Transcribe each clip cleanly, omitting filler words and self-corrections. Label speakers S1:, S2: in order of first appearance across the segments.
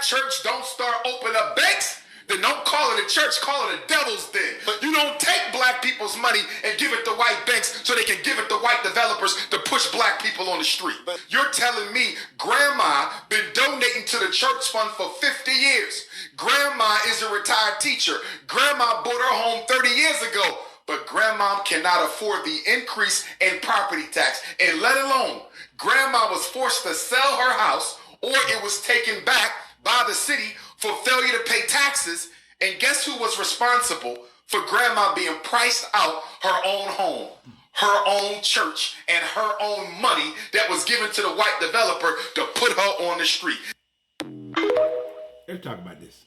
S1: church don't start opening up banks, then don't call it a church, call it a devil's den. But you don't take black people's money and give it to white banks so they can give it to white developers to push black people on the street. But you're telling me grandma been donating to the church fund for 50 years. Grandma is a retired teacher. Grandma bought her home 30 years ago. But grandma cannot afford the increase in property tax. And let alone, grandma was forced to sell her house or it was taken back by the city for failure to pay taxes. And guess who was responsible for grandma being priced out her own home, her own church, and her own money that was given to the white developer to put her on the street?
S2: Let's talk about this.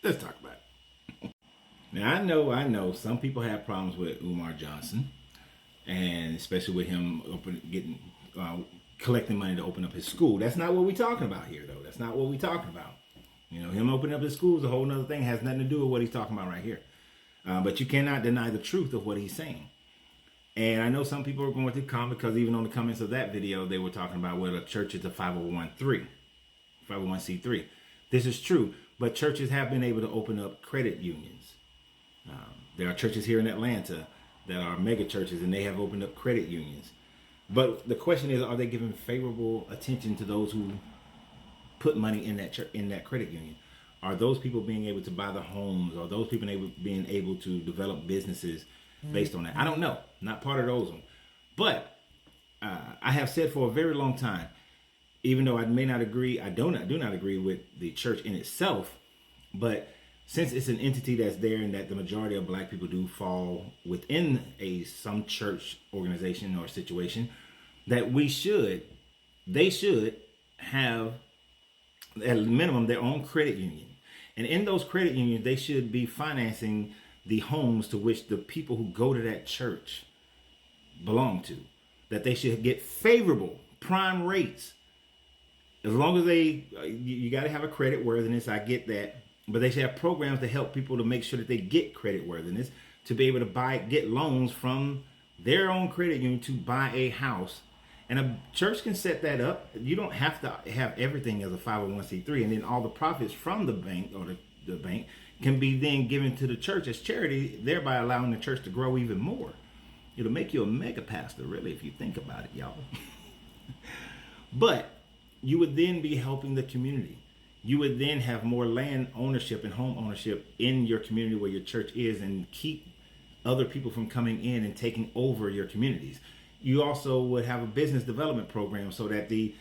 S2: Let's talk about it. Now, I know some people have problems with Umar Johnson, and especially with him collecting money to open up his school. That's not what we're talking about here, though. That's not what we're talking about. You know, him opening up his school is a whole other thing. It has nothing to do with what he's talking about right here. But you cannot deny the truth of what he's saying. And I know some people are going through comments, because even on the comments of that video, they were talking about whether a church is a 501c3. This is true, but churches have been able to open up credit unions. There are churches here in Atlanta that are mega churches, and they have opened up credit unions. But the question is, are they giving favorable attention to those who put money in that in that credit union? Are those people being able to buy the homes? Are those people being able to develop businesses based on that? I don't know. Not part of those ones. But I have said for a very long time, even though I may not agree, I do not agree with the church in itself, but since it's an entity that's there and that the majority of black people do fall within some church organization or situation, that they should have at minimum their own credit union. And in those credit unions, they should be financing the homes to which the people who go to that church belong to. That they should get favorable prime rates. As long as you got to have a credit worthiness, I get that. But they should have programs to help people to make sure that they get credit worthiness, to be able to get loans from their own credit union to buy a house. And a church can set that up. You don't have to have everything as a 501c3, and then all the profits from the bank or the bank can be then given to the church as charity, thereby allowing the church to grow even more. It'll make you a mega pastor, really, if you think about it, y'all. But you would then be helping the community. You would then have more land ownership and home ownership in your community where your church is, and keep other people from coming in and taking over your communities. You also would have a business development program so that the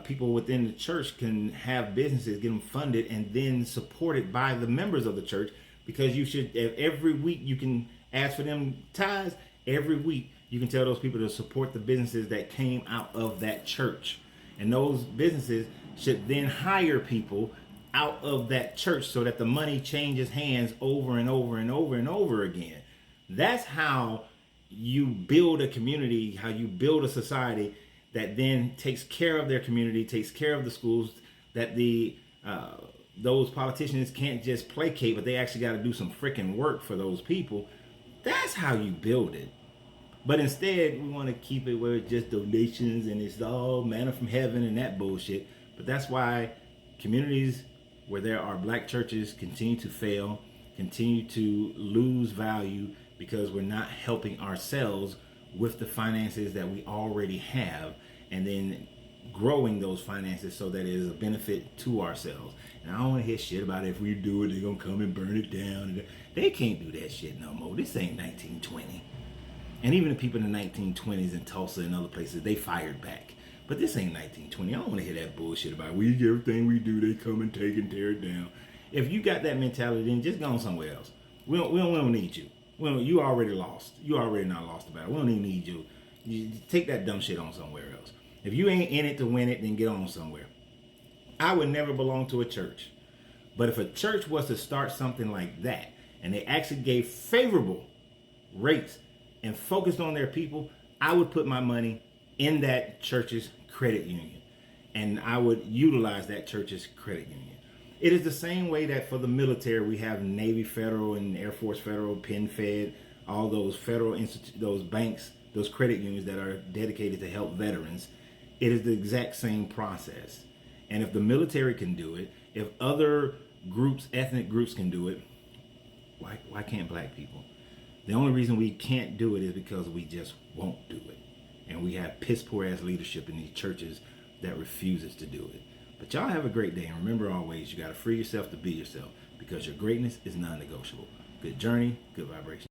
S2: people within the church can have businesses, get them funded, and then supported by the members of the church, because you should, every week you can ask for them tithes. Every week you can tell those people to support the businesses that came out of that church. And those businesses should then hire people out of that church so that the money changes hands over and over and over and over again. That's how you build a community, how you build a society that then takes care of their community, takes care of the schools, that those politicians can't just placate, but they actually got to do some freaking work for those people. That's how you build it. But instead, we want to keep it where it's just donations and it's all manna from heaven and that bullshit. But that's why communities where there are black churches continue to fail, continue to lose value, because we're not helping ourselves with the finances that we already have, and then growing those finances so that it is a benefit to ourselves. And I don't want to hear shit about if we do it, they're going to come and burn it down. They can't do that shit no more. This ain't 1920. And even the people in the 1920s in Tulsa and other places, they fired back. But this ain't 1920. I don't want to hear that bullshit about everything we do, they come and take and tear it down. If you got that mentality, then just go somewhere else. We don't need you. You already lost. You already not lost about it. We don't even need you. You take that dumb shit on somewhere else. If you ain't in it to win it, then get on somewhere. I would never belong to a church. But if a church was to start something like that, and they actually gave favorable rates and focused on their people, I would put my money in that church's credit union. And I would utilize that church's credit union. It is the same way that for the military, we have Navy Federal and Air Force Federal, Penn Fed, all those federal those banks, those credit unions that are dedicated to help veterans. It is the exact same process. And if the military can do it, if other groups, ethnic groups can do it, why can't black people? The only reason we can't do it is because we just won't do it. And we have piss poor ass leadership in these churches that refuses to do it. But y'all have a great day. And remember always, you got to free yourself to be yourself, because your greatness is non-negotiable. Good journey, good vibration.